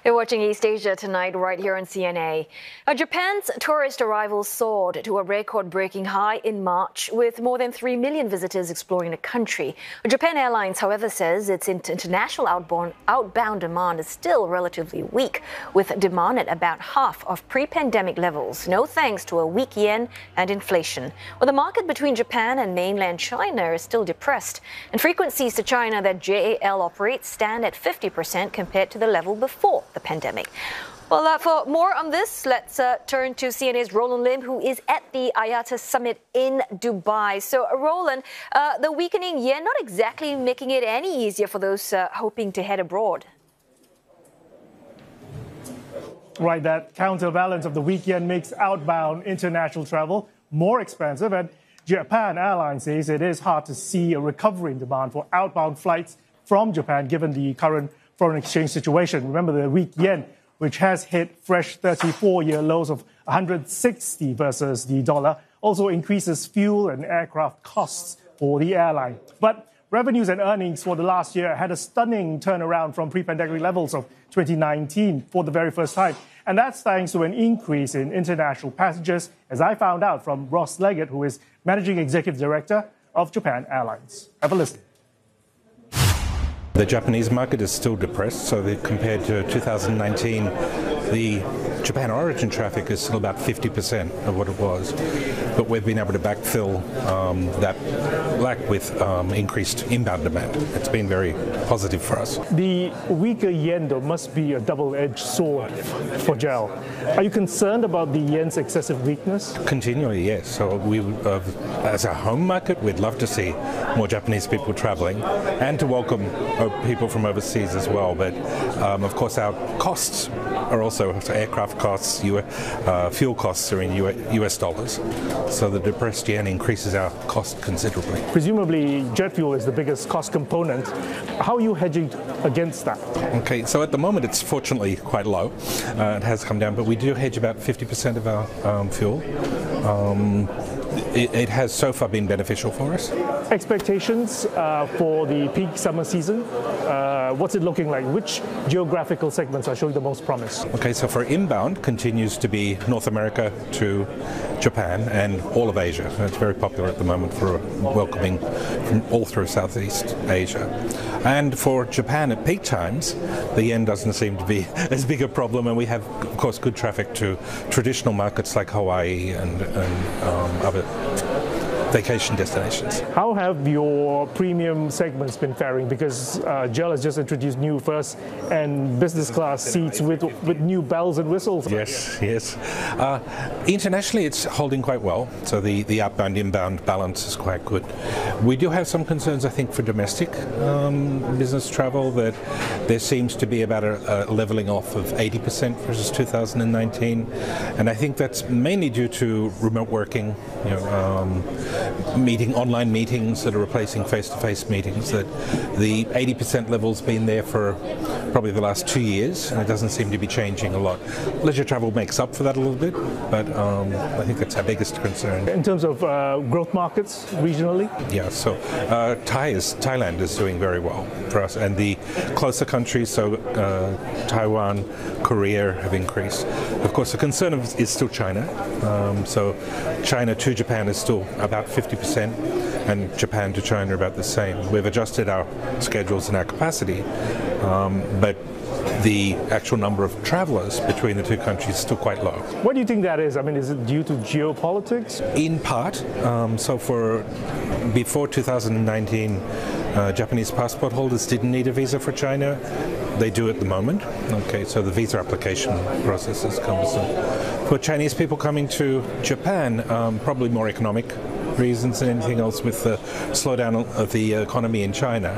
You're watching East Asia Tonight right here on CNA. Japan's tourist arrivals soared to a record-breaking high in March, with more than 3 million visitors exploring the country. Japan Airlines, however, says its international outbound demand is still relatively weak, with demand at about half of pre-pandemic levels, no thanks to a weak yen and inflation. Well, the market between Japan and mainland China is still depressed, and frequencies to China that JAL operates stand at 50% compared to the level before the pandemic. Well, for more on this, let's turn to CNA's Roland Lim, who is at the IATA summit in Dubai. So, Roland, the weakening yen not exactly making it any easier for those hoping to head abroad. Right, that counterbalance of the weak yen makes outbound international travel more expensive, and Japan Airlines says it is hard to see a recovery in demand for outbound flights from Japan given the current foreign exchange situation. Remember, the weak yen, which has hit fresh 34-year lows of 160 versus the dollar, also increases fuel and aircraft costs for the airline. But revenues and earnings for the last year had a stunning turnaround from pre-pandemic levels of 2019 for the very first time. And that's thanks to an increase in international passengers, as I found out from Ross Leggett, who is Managing Executive Director of Japan Airlines. Have a listen. The Japanese market is still depressed, so that compared to 2019, the Japan origin traffic is still about 50% of what it was. But we've been able to backfill that lack with increased inbound demand. It's been very positive for us. The weaker yen, though, must be a double-edged sword for JAL. Are you concerned about the yen's excessive weakness? Continually, yes. So we, as a home market, we'd love to see more Japanese people traveling and to welcome people from overseas as well. But of course, our costs are also aircraft costs, fuel costs are in US dollars. So the depressed yen increases our cost considerably. Presumably, jet fuel is the biggest cost component. How are you hedging against that? Okay, so at the moment it's fortunately quite low. It has come down, but we do hedge about 50% of our fuel. It has so far been beneficial for us. Expectations for the peak summer season, what's it looking like? Which geographical segments are showing the most promise? Okay, so for inbound continues to be North America to Japan and all of Asia. It's very popular at the moment for welcoming from all through Southeast Asia. And for Japan at peak times, the yen doesn't seem to be as big a problem, and we have, of course, good traffic to traditional markets like Hawaii and other vacation destinations. How have your premium segments been faring? Because JAL has just introduced new first and business class seats with new bells and whistles. Yes, yes. Internationally, it's holding quite well. So the outbound-inbound balance is quite good. We do have some concerns, I think, for domestic business travel, that there seems to be about a leveling off of 80% versus 2019. And I think that's mainly due to remote working, online meetings that are replacing face-to-face meetings, that the 80% level's been there for probably the last 2 years, and it doesn't seem to be changing a lot. Leisure travel makes up for that a little bit, but I think that's our biggest concern. In terms of growth markets regionally? Yeah, so Thailand is doing very well for us, and the closer countries, so Taiwan, Korea have increased. Of course, the concern is still China. So China to Japan is still about 50%, and Japan to China about the same. We've adjusted our schedules and our capacity, but the actual number of travelers between the two countries is still quite low. What do you think that is? I mean, is it due to geopolitics? In part. So before 2019, Japanese passport holders didn't need a visa for China. They do at the moment. Okay, so the visa application process is cumbersome. For Chinese people coming to Japan, probably more economic reasons than anything else, with the slowdown of the economy in China.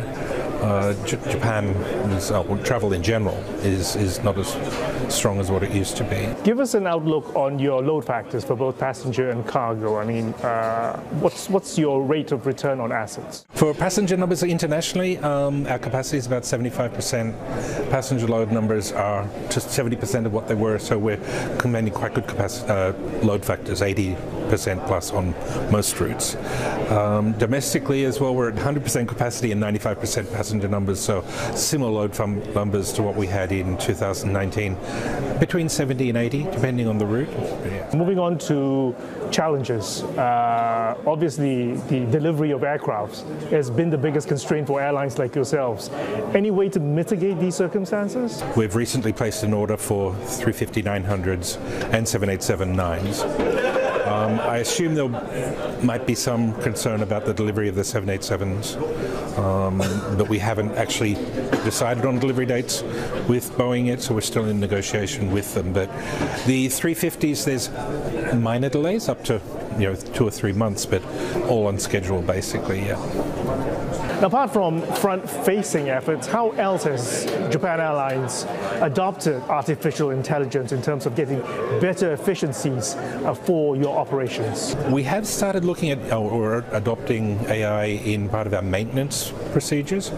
Japan's travel in general is not as strong as what it used to be. Give us an outlook on your load factors for both passenger and cargo. I mean, what's your rate of return on assets? For passenger numbers internationally, our capacity is about 75%. Passenger load numbers are just 70% of what they were, so we're commanding quite good load factors, 80 90% plus on most routes. Domestically as well, we're at 100% capacity and 95% passenger numbers, so similar load numbers to what we had in 2019, between 70 and 80, depending on the route. Yeah. Moving on to challenges. Obviously, the delivery of aircrafts has been the biggest constraint for airlines like yourselves. Any way to mitigate these circumstances? We've recently placed an order for 350-900s and 787-9s. I assume there might be some concern about the delivery of the 787s, but we haven't actually decided on delivery dates with Boeing yet, so we're still in negotiation with them. But the 350s, there's minor delays up to 2 or 3 months, but all on schedule basically. Yeah. Now, apart from front-facing efforts, how else has Japan Airlines adopted artificial intelligence in terms of getting better efficiencies for your operations? We have started looking at or adopting AI in part of our maintenance procedures.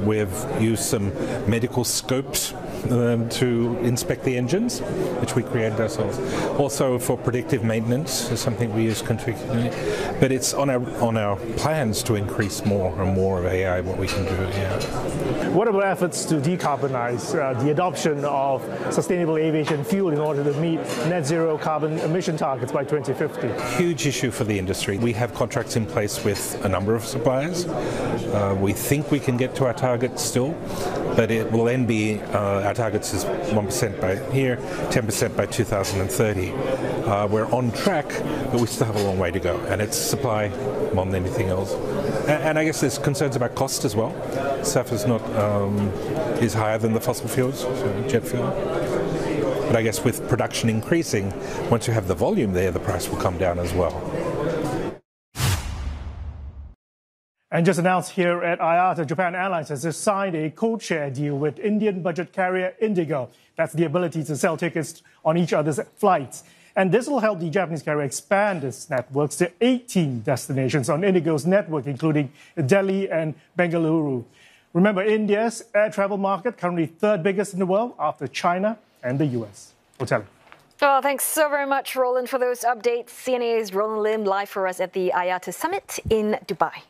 We've used some medical scopes to inspect the engines, which we created ourselves. Also for predictive maintenance is something we use continually. But it's on our plans to increase more and more of AI, what we can do. Yeah. What about efforts to decarbonize the adoption of sustainable aviation fuel in order to meet net zero carbon emission targets by 2050? Huge issue for the industry. We have contracts in place with a number of suppliers. We think we can get to our targets still, but it will then be our targets is 1% by here, 10% by 2030. We're on track, but we still have a long way to go, and it's supply more than anything else. And I guess there's concerns about cost as well. SAF is higher than the fossil fuels, so jet fuel. But I guess with production increasing, once you have the volume there, the price will come down as well. And just announced here at IATA, Japan Airlines has just signed a code-share deal with Indian budget carrier Indigo. That's the ability to sell tickets on each other's flights. And this will help the Japanese carrier expand its networks to 18 destinations on Indigo's network, including Delhi and Bengaluru. Remember, India's air travel market, currently third biggest in the world after China and the US. Hotel. Oh, thanks so very much, Roland, for those updates. CNA's Roland Lim live for us at the IATA Summit in Dubai.